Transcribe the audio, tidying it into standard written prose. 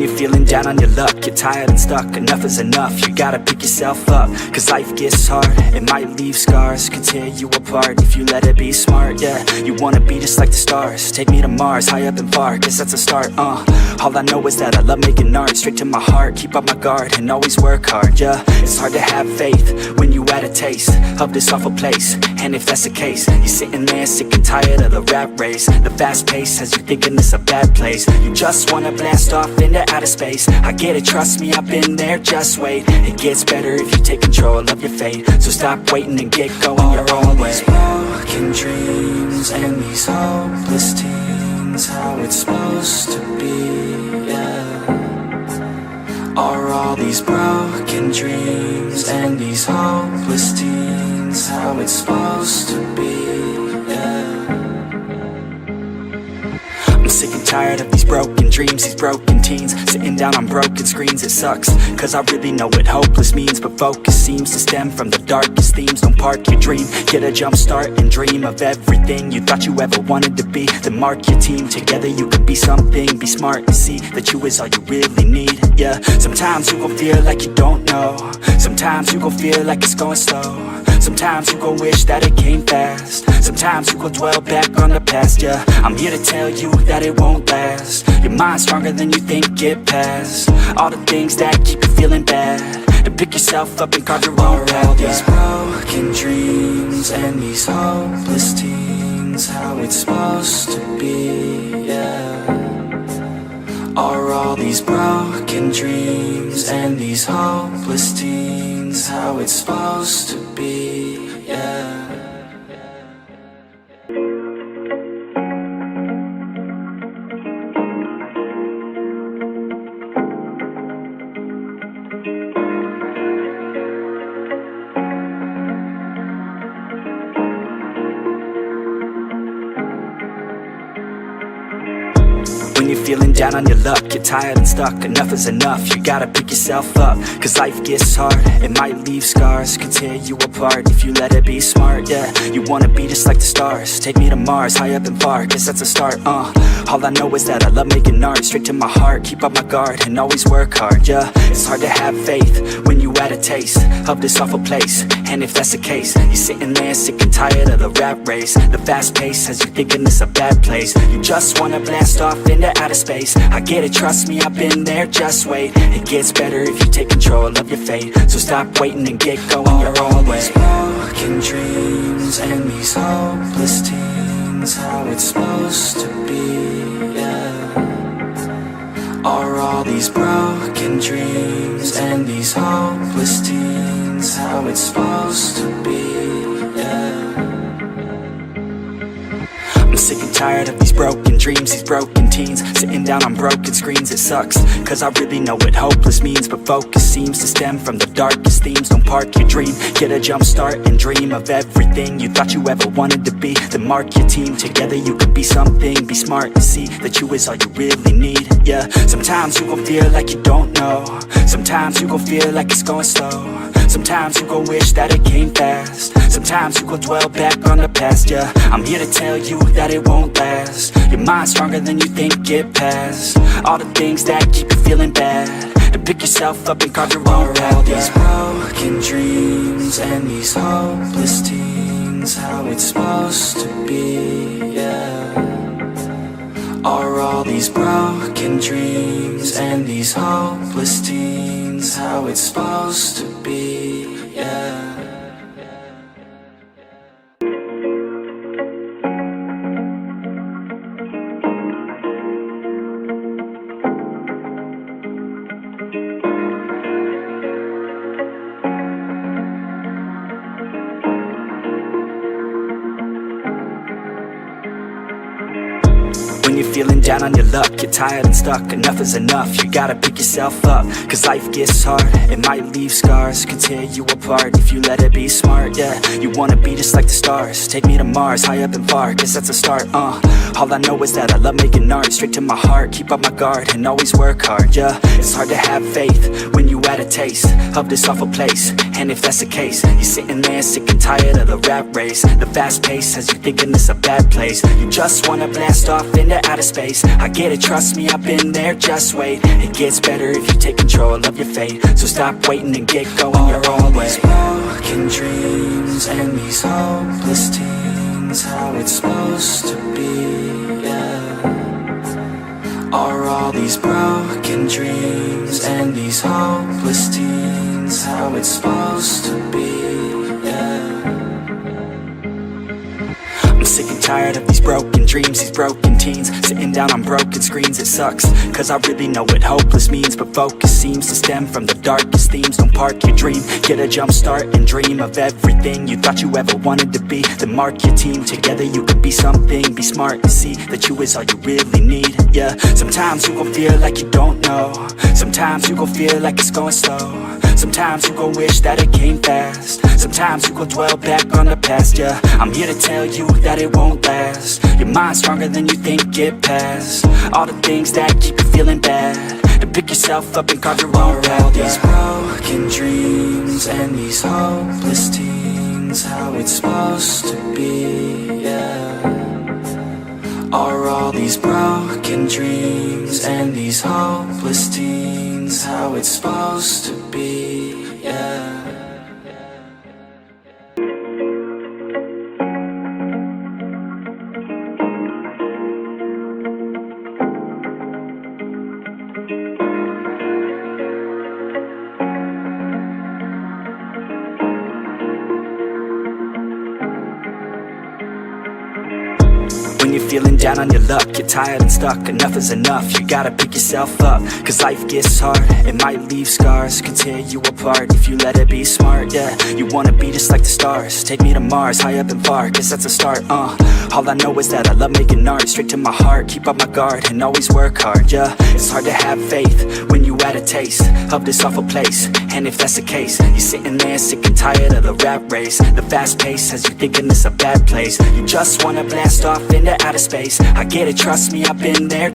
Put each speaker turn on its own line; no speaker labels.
you're feeling down on your luck, you're tired and stuck, enough is enough. You gotta pick yourself up, cause life gets hard. It might leave scars, could tear you apart if you let it be smart, yeah. You wanna be just like the stars, take me to Mars, high up and far, guess that's a start, All I know is that I love making art, straight to my heart, keep up my guard, and always work hard, yeah. It's hard to have faith when you had a taste of this awful place, and if that's the case, you're sitting there sick and tired of the rat race. The fast pace has you thinking it's a bad place. You just wanna blast off into outer space. I get it, trust me, I've been there, just wait. It gets better if you take control of your fate. So stop waiting and get going your own way. Broken dreams and these hopeless teens, how it's supposed to be, yeah. Are all these broken dreams and these hopeless teens how it's supposed to be, yeah. I'm sick and tired of these broken dreams, these broken teens, sitting down on broken screens. It sucks, cause I really know what hopeless means, but focus seems to stem from the darkest themes. Don't park your dream, get a jump start and dream of everything you thought you ever wanted to be. Then mark your team, together you can be something. Be smart and see that you is all you really need, yeah. Sometimes you gon' feel like you don't know, sometimes you gon' feel like it's going slow, sometimes you gon' wish that it came fast, sometimes you gon' dwell back on the past, yeah. I'm here to tell you that it won't last. Your mind's stronger than you think, get past all the things that keep you feeling bad, to pick yourself up and carve your own path, all these broken dreams and these hopeless teens, how it's supposed to be, yeah. Are all these broken dreams and these hopeless teens how it's supposed to be, yeah. When you're feeling down on your luck, you're tired and stuck, enough is enough. You gotta pick yourself up, cause life gets hard. It might leave scars, could tear you apart if you let it be smart, yeah. You wanna be just like the stars, take me to Mars, high up and far, guess that's a start, All I know is that I love making art, straight to my heart, keep up my guard, and always work hard, yeah. It's hard to have faith when you had a taste of this awful place, and if that's the case, you're sitting there sick and tired of the rat race. The fast pace has you thinking it's a bad place. You just wanna blast off into outer space. I get it, trust me, I've been there, just wait. It gets better if you take control of your fate. So stop waiting and get going your own way. Broken dreams and these hopeless teens, how it's supposed to be, yeah. Are all these broken dreams and these hopeless teens how it's supposed to be, yeah. I'm sick and tired of these broken dreams, these broken teens, sitting down on broken screens. It sucks, cause I really know what hopeless means, but focus seems to stem from the darkest themes. Don't park your dream, get a jump start and dream of everything you thought you ever wanted to be. Then mark your team, together you can be something. Be smart and see that you is all you really need, yeah. Sometimes you gon' feel like you don't know, sometimes you gon' feel like it's going slow, sometimes you gon' wish that it came fast, sometimes you gon' dwell back on the past, yeah. I'm here to tell you that it won't last. Your mind's stronger than you think, get past all the things that keep you feeling bad, to pick yourself up and carve your own path, all these broken dreams and these hopeless teens, how it's supposed to be, yeah. Are all these broken dreams and these hopeless teens how it's supposed to be, yeah. When you're feeling down on your luck, you're tired and stuck, enough is enough. You gotta pick yourself up, cause life gets hard. It might leave scars, could tear you apart if you let it be smart, yeah. You wanna be just like the stars, take me to Mars, high up and far, guess that's a start, All I know is that I love making art, straight to my heart, keep up my guard, and always work hard, yeah. It's hard to have faith when you had a taste of this awful place, and if that's the case, you're sitting there sick and tired of the rat race. The fast pace has you thinking it's a bad place. You just wanna blast off in into outer space. I get it, trust me, I've been there, just wait. It gets better if you take control of your fate. So stop waiting and get going your own way. Broken dreams and these hopeless teens, how it's supposed to be, yeah. Are all these broken dreams and these hopeless teens how it's supposed to be, yeah. I'm sick and tired of these broken dreams, these broken teens, sitting down on broken screens. It sucks, cause I really know what hopeless means, but focus seems to stem from the darkest themes. Don't park your dream, get a jump start and dream of everything you thought you ever wanted to be. Then mark your team, together you could be something. Be smart and see that you is all you really need, yeah. Sometimes you gon' feel like you don't know, sometimes you gon' feel like it's going slow, sometimes you gon' wish that it came fast, sometimes you gon' dwell back on the past, yeah. I'm here to tell you that it won't last. Your mind's stronger than you think, get past all the things that keep you feeling bad, to pick yourself up and carve your own path, all these broken dreams and these hopeless teens, how it's supposed to be, yeah. Are all these broken dreams and these hopeless teens how it's supposed to be, yeah. When you're feeling down on your luck, you're tired and stuck, enough is enough, you gotta pick yourself up. Cause life gets hard, it might leave scars, could tear you apart if you let it be smart, yeah. You wanna be just like the stars, take me to Mars, high up and far, guess that's a start, All I know is that I love making art, straight to my heart, keep up my guard, and always work hard, yeah. It's hard to have faith when you had a taste of this awful place, and if that's the case, you're sitting there sick and tired of the rat race. The fast pace has you thinking it's a bad place, you just wanna blast off into outer space. I get it, trust me, I've been there.